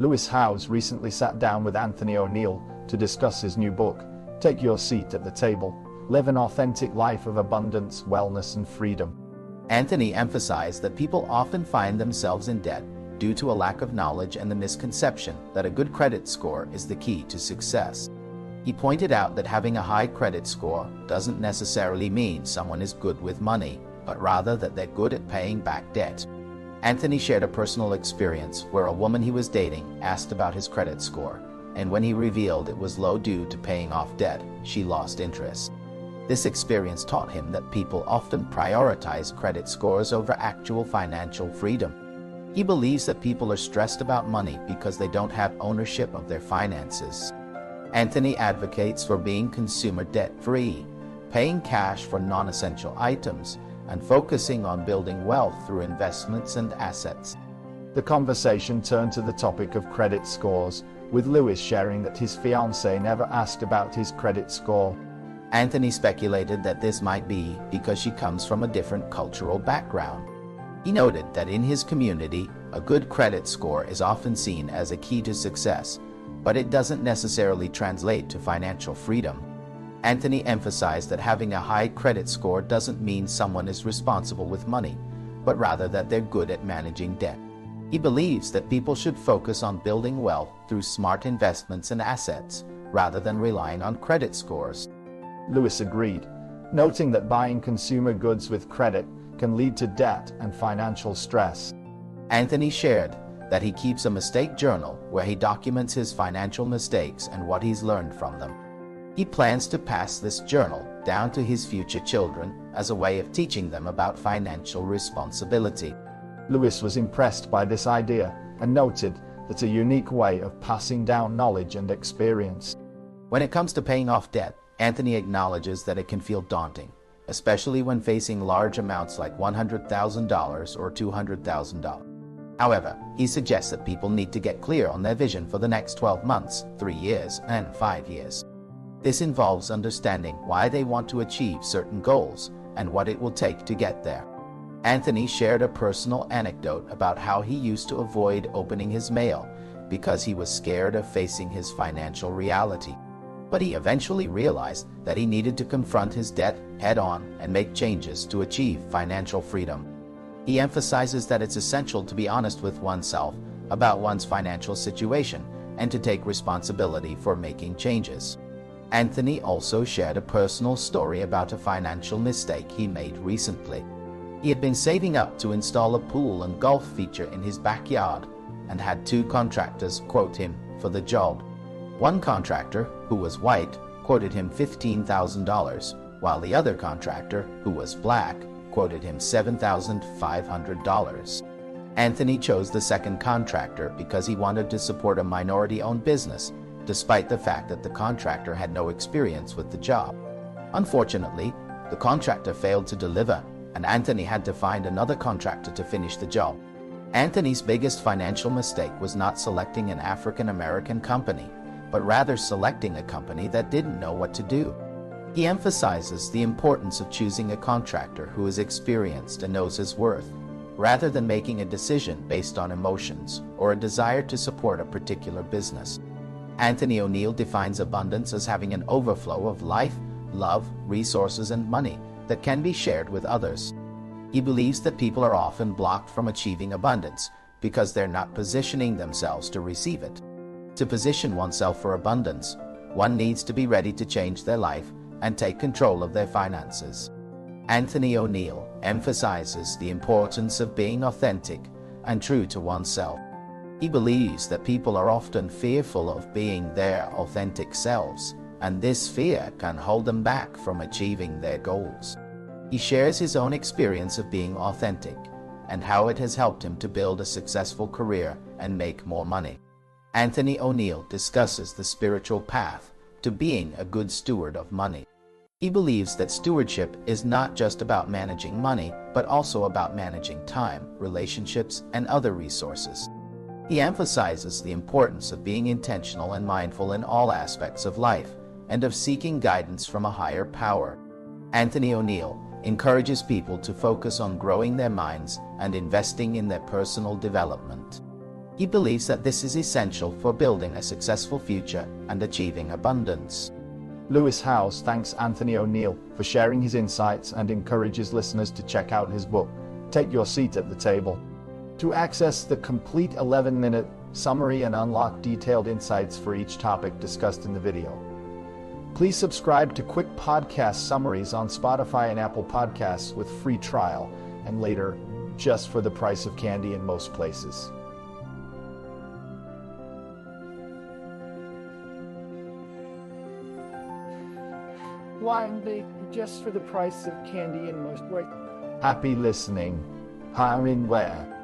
Lewis Howes recently sat down with Anthony O'Neill to discuss his new book, Take Your Seat at the Table: Live an Authentic Life of Abundance, Wellness and Freedom. Anthony emphasized that people often find themselves in debt due to a lack of knowledge and the misconception that a good credit score is the key to success. He pointed out that having a high credit score doesn't necessarily mean someone is good with money, but rather that they're good at paying back debt. Anthony shared a personal experience where a woman he was dating asked about his credit score, and when he revealed it was low due to paying off debt, she lost interest. This experience taught him that people often prioritize credit scores over actual financial freedom. He believes that people are stressed about money because they don't have ownership of their finances. Anthony advocates for being consumer debt-free, paying cash for non-essential items, and focusing on building wealth through investments and assets. The conversation turned to the topic of credit scores, with Lewis sharing that his fiancée never asked about his credit score. Anthony speculated that this might be because she comes from a different cultural background. He noted that in his community, a good credit score is often seen as a key to success, but it doesn't necessarily translate to financial freedom. Anthony emphasized that having a high credit score doesn't mean someone is responsible with money, but rather that they're good at managing debt. He believes that people should focus on building wealth through smart investments and assets, rather than relying on credit scores. Lewis agreed, noting that buying consumer goods with credit can lead to debt and financial stress. Anthony shared that he keeps a mistake journal where he documents his financial mistakes and what he's learned from them. He plans to pass this journal down to his future children as a way of teaching them about financial responsibility. Lewis was impressed by this idea and noted that a unique way of passing down knowledge and experience. When it comes to paying off debt, Anthony acknowledges that it can feel daunting, especially when facing large amounts like $100,000 or $200,000. However, he suggests that people need to get clear on their vision for the next 12 months, 3 years, and 5 years. This involves understanding why they want to achieve certain goals and what it will take to get there. Anthony shared a personal anecdote about how he used to avoid opening his mail because he was scared of facing his financial reality. But he eventually realized that he needed to confront his debt head-on and make changes to achieve financial freedom. He emphasizes that it's essential to be honest with oneself about one's financial situation and to take responsibility for making changes. Anthony also shared a personal story about a financial mistake he made recently. He had been saving up to install a pool and golf feature in his backyard and had 2 contractors quote him for the job. One contractor, who was white, quoted him $15,000, while the other contractor, who was black, quoted him $7,500. Anthony chose the second contractor because he wanted to support a minority-owned business, despite the fact that the contractor had no experience with the job. Unfortunately, the contractor failed to deliver, and Anthony had to find another contractor to finish the job. Anthony's biggest financial mistake was not selecting an African-American company, but rather selecting a company that didn't know what to do. He emphasizes the importance of choosing a contractor who is experienced and knows his worth, rather than making a decision based on emotions or a desire to support a particular business. Anthony O'Neill defines abundance as having an overflow of life, love, resources, and money that can be shared with others. He believes that people are often blocked from achieving abundance because they're not positioning themselves to receive it. To position oneself for abundance, one needs to be ready to change their life and take control of their finances. Anthony O'Neill emphasizes the importance of being authentic and true to oneself. He believes that people are often fearful of being their authentic selves, and this fear can hold them back from achieving their goals. He shares his own experience of being authentic and how it has helped him to build a successful career and make more money. Anthony O'Neill discusses the spiritual path to being a good steward of money. He believes that stewardship is not just about managing money, but also about managing time, relationships, and other resources. He emphasizes the importance of being intentional and mindful in all aspects of life, and of seeking guidance from a higher power. Anthony O'Neill encourages people to focus on growing their minds and investing in their personal development. He believes that this is essential for building a successful future and achieving abundance. Lewis Howes thanks Anthony O'Neill for sharing his insights and encourages listeners to check out his book, Take Your Seat at the Table. To access the complete 11-minute summary and unlock detailed insights for each topic discussed in the video, please subscribe to quick podcast summaries on Spotify and Apple Podcasts with free trial, and later, just for the price of candy in most places. Why just for the price of candy in most ways? Happy listening. Hiring where?